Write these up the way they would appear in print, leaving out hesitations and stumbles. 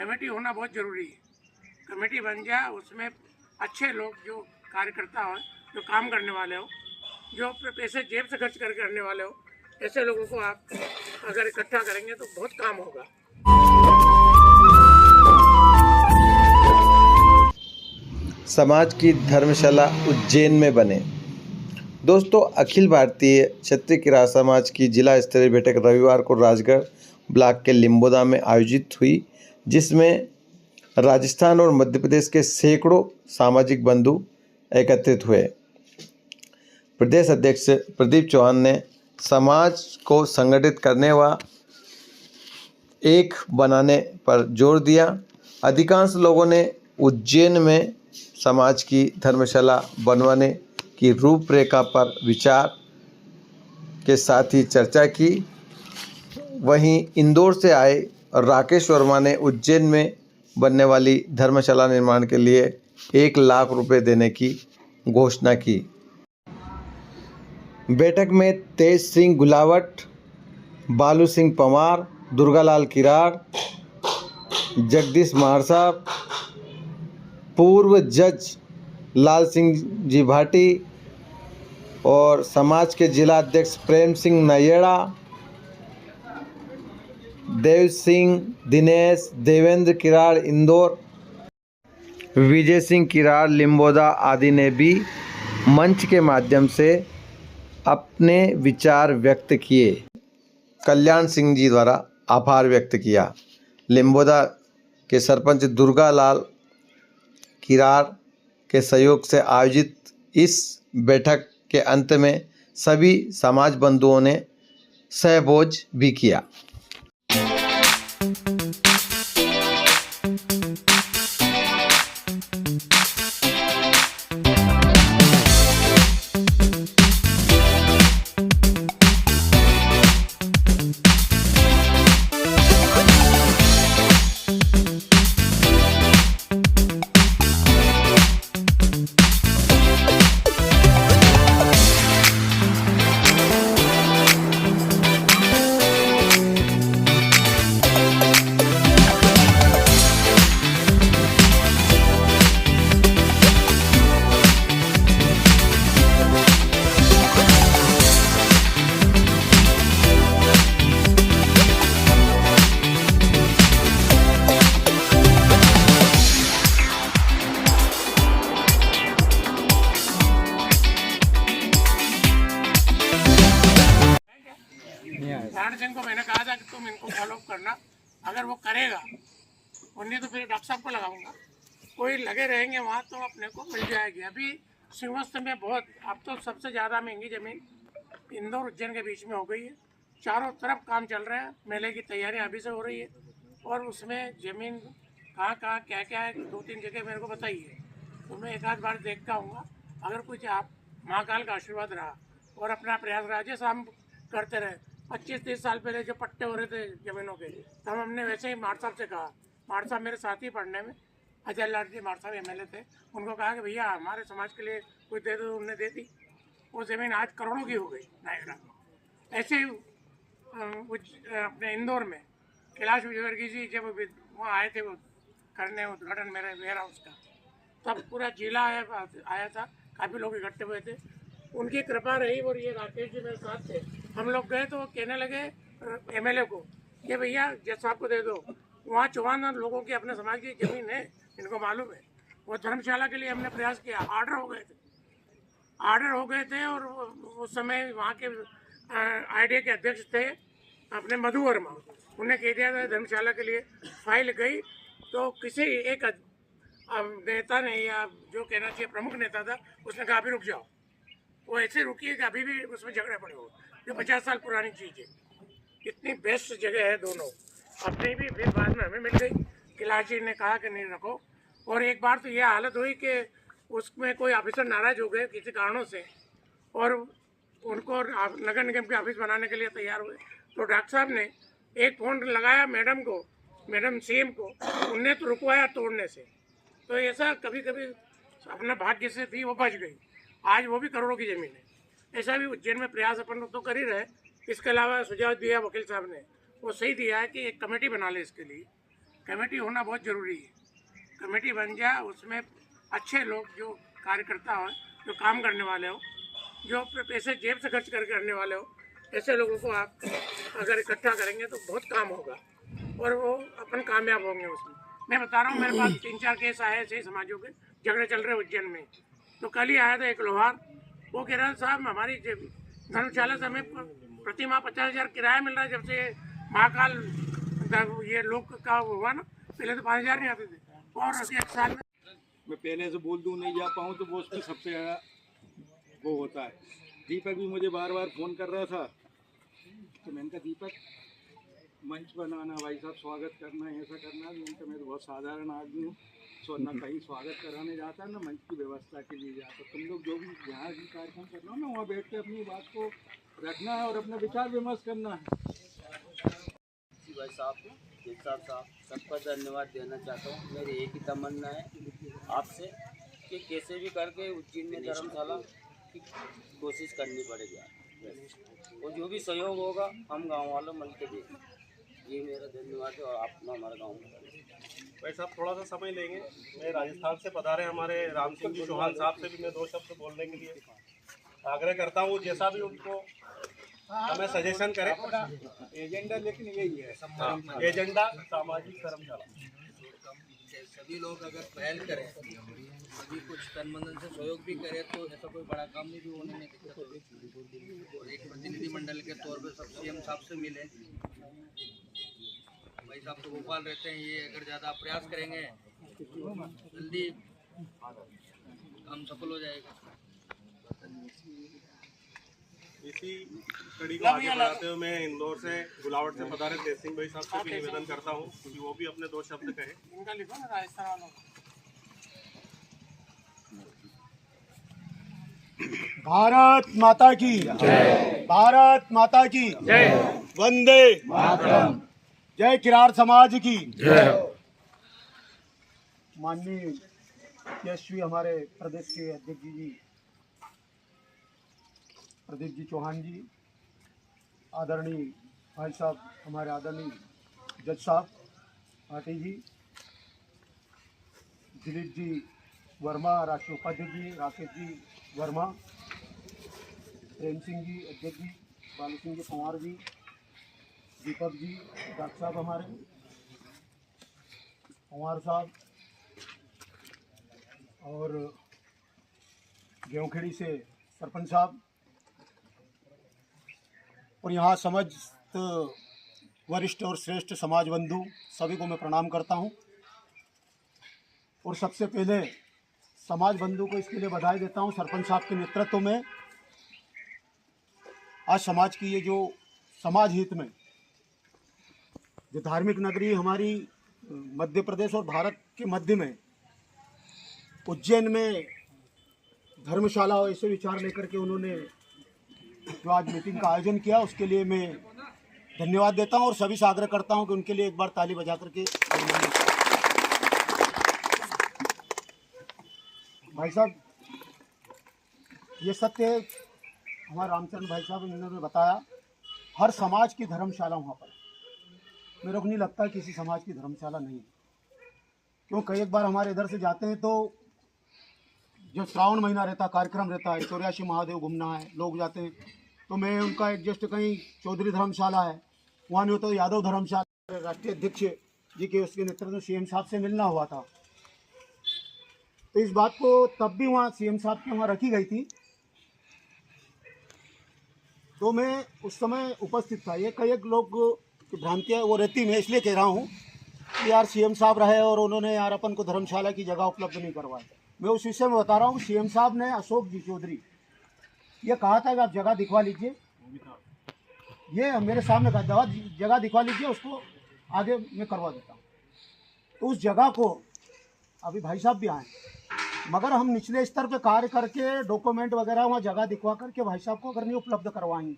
Committee होना बहुत ज़रूरी है। कमेटी बन जाए, उसमें अच्छे लोग जो कार्यकर्ता हो, जो काम करने वाले हो, जो अपने पैसे जेब से खर्च कर करने वाले हो, ऐसे लोगों को आप अगर इकट्ठा करेंगे तो बहुत काम होगा। समाज की धर्मशाला उज्जैन में बने। दोस्तों, अखिल भारतीय क्षत्रिय किरात समाज की जिला स्तरीय बैठक रविवार को राजगढ़ ब्लॉक के लिम्बोदा में आयोजित हुई, जिसमें राजस्थान और मध्य प्रदेश के सैकड़ों सामाजिक बंधु एकत्रित हुए। प्रदेश अध्यक्ष प्रदीप चौहान ने समाज को संगठित करने व एक बनाने पर जोर दिया। अधिकांश लोगों ने उज्जैन में समाज की धर्मशाला बनवाने की रूपरेखा पर विचार के साथ ही चर्चा की। वहीं इंदौर से आए राकेश वर्मा ने उज्जैन में बनने वाली धर्मशाला निर्माण के लिए 1 लाख रुपए देने की घोषणा की। बैठक में तेज सिंह गुलावट, बालू सिंह पवार, दुर्गालाल किराड़, जगदीश महार साहब, पूर्व जज लाल सिंह जी भाटी और समाज के जिला अध्यक्ष प्रेम सिंह नयेड़ा, देव सिंह, दिनेश, देवेंद्र किराड़ इंदौर, विजय सिंह किराड़ लिम्बोदा आदि ने भी मंच के माध्यम से अपने विचार व्यक्त किए। कल्याण सिंह जी द्वारा आभार व्यक्त किया। लिम्बोदा के सरपंच दुर्गालाल किराड़ के सहयोग से आयोजित इस बैठक के अंत में सभी समाज बंधुओं ने सहभोज भी किया। नारायण सिंह को मैंने कहा था कि तुम इनको फॉलो करना, अगर वो करेगा और नहीं तो फिर डॉक्टर साहब को लगाऊंगा। कोई लगे रहेंगे वहाँ तो अपने को मिल जाएगी। अभी सिंहस्थ में बहुत, अब तो सबसे ज़्यादा महंगी ज़मीन इंदौर उज्जैन के बीच में हो गई है। चारों तरफ काम चल रहा है, मेले की तैयारियाँ अभी से हो रही है और उसमें ज़मीन कहाँ कहाँ क्या क्या है 2-3 जगह मेरे को बताइए, तो मैं एक आध बार देखता हूँगा। अगर कुछ आप महाकाल का आशीर्वाद रहा और अपना प्रयास रहा, जैसा हम करते रहे 25-30 साल पहले जो पट्टे हो रहे थे ज़मीनों के, तब हमने वैसे ही मार साहब से कहा। मार साहब मेरे साथी पढ़ने में, अजय लाल जी मार साहब MLA थे, उनको कहा कि भैया हमारे समाज के लिए कोई दे दो, उन्होंने दे दी। वो ज़मीन आज करोड़ों की हो गई नायगरा में। ऐसे ही अपने इंदौर में कैलाश विजयवर्गीय जी जब वहाँ आए थे वो करने उद्घाटन मेरे वेयर हाउस का, तब पूरा जिला आया था, काफ़ी लोग इकट्ठे हुए थे, उनकी कृपा रही। और ये राकेश जी मेरे साथ थे, हम लोग गए तो कहने लगे MLA को कि भैया जज साहब को दे दो, वहाँ 54 लोगों की अपने समाज की ज़मीन है, इनको मालूम है। वो धर्मशाला के लिए हमने प्रयास किया, ऑर्डर हो गए थे और उस समय वहाँ के IDA के अध्यक्ष थे अपने मधु वर्मा, उन्हें कह दिया था धर्मशाला के लिए फाइल गई, तो किसी एक नेता ने या जो कहना चाहिए प्रमुख नेता था, उसने कहा अभी रुक जाओ। वो ऐसे रुकी है कि अभी भी उसमें झगड़े पड़े हो, जो 50 साल पुरानी चीज़ है। इतनी बेस्ट जगह है दोनों, अपनी भी फिर बाद में हमें मिल गई। कैलाश जी ने कहा कि नहीं रखो। और एक बार तो यह हालत हुई कि उसमें कोई ऑफिसर नाराज हो गए किसी कारणों से और उनको नगर निगम के ऑफिस बनाने के लिए तैयार हुए, तो डॉक्टर साहब ने एक फ़ोन लगाया मैडम को, मैडम CM को, उनने तो रुकवाया तोड़ने से। तो ऐसा कभी कभी अपना भाग्य से थी वो बच गई, आज वो भी करोड़ों की ज़मीन है। ऐसा भी उज्जैन में प्रयास अपन तो कर ही रहे। इसके अलावा सुझाव दिया वकील साहब ने, वो सही दिया है कि एक कमेटी बना ले इसके लिए। कमेटी होना बहुत ज़रूरी है। कमेटी बन जाए, उसमें अच्छे लोग जो कार्यकर्ता हो, जो काम करने वाले हो, जो अपने पैसे जेब से खर्च करके करने वाले हो, ऐसे लोगों को आप अगर इकट्ठा करेंगे तो बहुत काम होगा और वो अपन कामयाब होंगे उसमें। मैं बता रहा हूँ, मेरे पास 3-4 केस आए ऐसे समाजों के, झगड़े चल रहे उज्जैन में। तो कल ही आया था एक लोहार, वो कह रहा साहब हमारी धर्मशाला से हमें प्रति माह 50,000 किराया मिल रहा है जब से महाकाल ये लोग का हुआ ना, पहले तो 5,000 नहीं आते थे और एक साल में मैं पहले से बोल दूं नहीं जा पाऊँ तो वो उस पर सबसे ज़्यादा वो होता है। दीपक भी मुझे बार बार फ़ोन कर रहा था, तो मैंने कहा दीपक मंच बनाना भाई साहब, स्वागत करना, ऐसा करना। मैंने कहा मैं तो बहुत साधारण आदमी हूँ, सो ना कहीं स्वागत कराने जाता है ना मंच की व्यवस्था के लिए जाता। तुम लोग जो भी यहाँ भी कार्यक्रम कर रहे हो ना, वहाँ बैठ के अपनी बात को रखना है और अपना विचार विमर्श करना है। भाई साहब को साहब सबका धन्यवाद देना चाहता हूँ। मेरी एक ही तमन्ना है आपसे कि कैसे भी करके उज्जैन में धर्मशाला की कोशिश करनी पड़ेगी और जो भी सहयोग होगा हम गांव वालों मिल के देंगे। ये मेरा धन्यवाद है और आप हमारे गाँव में भाई साहब थोड़ा सा समय लेंगे। मैं राजस्थान से पधारे हमारे राम सिंह जी चौहान साहब से भी मैं 2 शब्द बोलने के लिए आग्रह करता हूँ। जैसा भी उनको हमें सजेशन करें, एजेंडा लेकिन यही है, एजेंडा सामाजिक धर्मशाला। सभी लोग अगर पहल करें, सभी कुछ तन मन से सहयोग भी करें तो ऐसा कोई बड़ा काम नहीं भी होने में दिक्कत होगी। और एक प्रतिनिधि मंडल के तौर पर सब सीएम साहब से मिले, भाई साहब तो भोपाल रहते हैं, ये अगर ज़्यादा प्रयास करेंगे जल्दी काम सफल हो जाएगा। इसी कड़ी को आगे बढ़ाते हुए मैं इंदौर से गुलावट से पधारे तेज सिंह भाई साहब से भी निवेदन करता हूँ कि वो भी अपने 2 शब्द कहे। इनका लिखो ना राजस्थान वालों का। भारत माता की जय, भारत माता की जय, वंदे मातरम, जय किरार समाज की जय। माननीय यशस्वी हमारे प्रदेश के अध्यक्ष जी प्रदीप जी चौहान जी, आदरणीय भाई साहब हमारे आदरणीय जज साहब भाटी जी, दिलीप जी वर्मा राष्ट्रीय उपाध्यक्ष जी, राकेश जी वर्मा, प्रेम सिंह जी अध्यक्ष जी, बालू सिंह जी पंवार जी, दीपक जी डॉक्टर साहब हमारे पंवार साहब, और गेहूँखेड़ी से सरपंच साहब, और यहाँ समस्त वरिष्ठ और श्रेष्ठ समाज बंधु सभी को मैं प्रणाम करता हूँ। और सबसे पहले समाज बंधु को इसके लिए बधाई देता हूँ, सरपंच साहब के नेतृत्व में आज समाज की ये जो समाज हित में जो धार्मिक नगरी हमारी मध्य प्रदेश और भारत के मध्य में उज्जैन में धर्मशाला ऐसे विचार लेकर के उन्होंने जो आज मीटिंग का आयोजन किया, उसके लिए मैं धन्यवाद देता हूं और सभी से आग्रह करता हूं कि उनके लिए एक बार ताली बजा करके। भाई साहब ये सत्य है, हमारे रामचंद्र भाई साहब इन्होंने बताया, हर समाज की धर्मशाला वहाँ पर, मेरे को नहीं लगता किसी समाज की धर्मशाला नहीं है। क्यों कई एक बार हमारे इधर से जाते हैं तो जो श्रावण महीना रहता कार्यक्रम रहता है, 84 महादेव घूमना है, लोग जाते हैं, तो मैं उनका एडजस्ट कहीं चौधरी धर्मशाला है वहाँ नहीं होता तो यादव धर्मशाला, राष्ट्रीय अध्यक्ष जी के उसके नेतृत्व में सीएम साहब से मिलना हुआ था, तो इस बात को तब भी वहाँ सीएम साहब की वहाँ रखी गई थी, तो मैं उस समय उपस्थित था। ये कई एक लोग की भ्रांतियाँ वो रहती, मैं इसलिए कह रहा हूँ कि यार सीएम साहब रहे और उन्होंने यार अपन को धर्मशाला की जगह उपलब्ध नहीं करवाई। मैं उस विषय में बता रहा हूँ, सीएम साहब ने अशोक जी चौधरी ये कहा था कि आप जगह दिखवा लीजिए, ये मेरे सामने कहा जगह दिखवा लीजिए, उसको आगे मैं करवा देता हूँ। तो उस जगह को अभी भाई साहब भी आए, मगर हम निचले स्तर पे कार्य करके डॉक्यूमेंट वगैरह वहाँ जगह दिखवा करके भाई साहब को अगर नहीं उपलब्ध करवाएंगे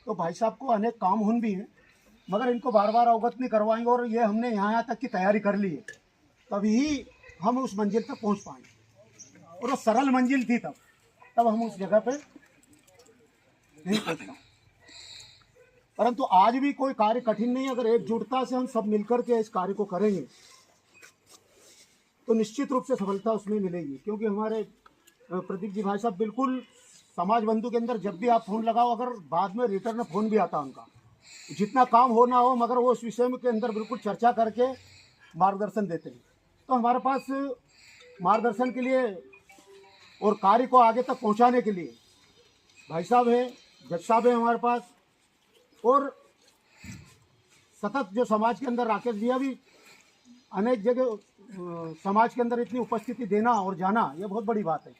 तो भाई साहब को अनेक काम हुन भी हैं, मगर इनको बार बार अवगत नहीं करवाएंगे और ये हमने यहाँ तक की तैयारी कर ली है, तभी हम उस मंजिल तक पहुँच पाएंगे। और वो सरल मंजिल थी तब हम उस जगह पे नहीं पहुँच पाए। परंतु आज भी कोई कार्य कठिन नहीं, अगर एकजुटता से हम सब मिलकर के इस कार्य को करेंगे तो निश्चित रूप से सफलता उसमें मिलेगी, क्योंकि हमारे प्रदीप जी भाई साहब बिल्कुल समाज बंधु के अंदर जब भी आप फ़ोन लगाओ, अगर बाद में रिटर्न फ़ोन भी आता उनका, जितना काम हो ना हो, मगर वो उस विषय के अंदर बिल्कुल चर्चा करके मार्गदर्शन देते हैं। तो हमारे पास मार्गदर्शन के लिए और कार्य को आगे तक पहुंचाने के लिए भाई साहब हैं, जज साहब हैं हमारे पास, और सतत जो समाज के अंदर राकेश भैया भी अनेक जगह समाज के अंदर इतनी उपस्थिति देना और जाना, ये बहुत बड़ी बात है।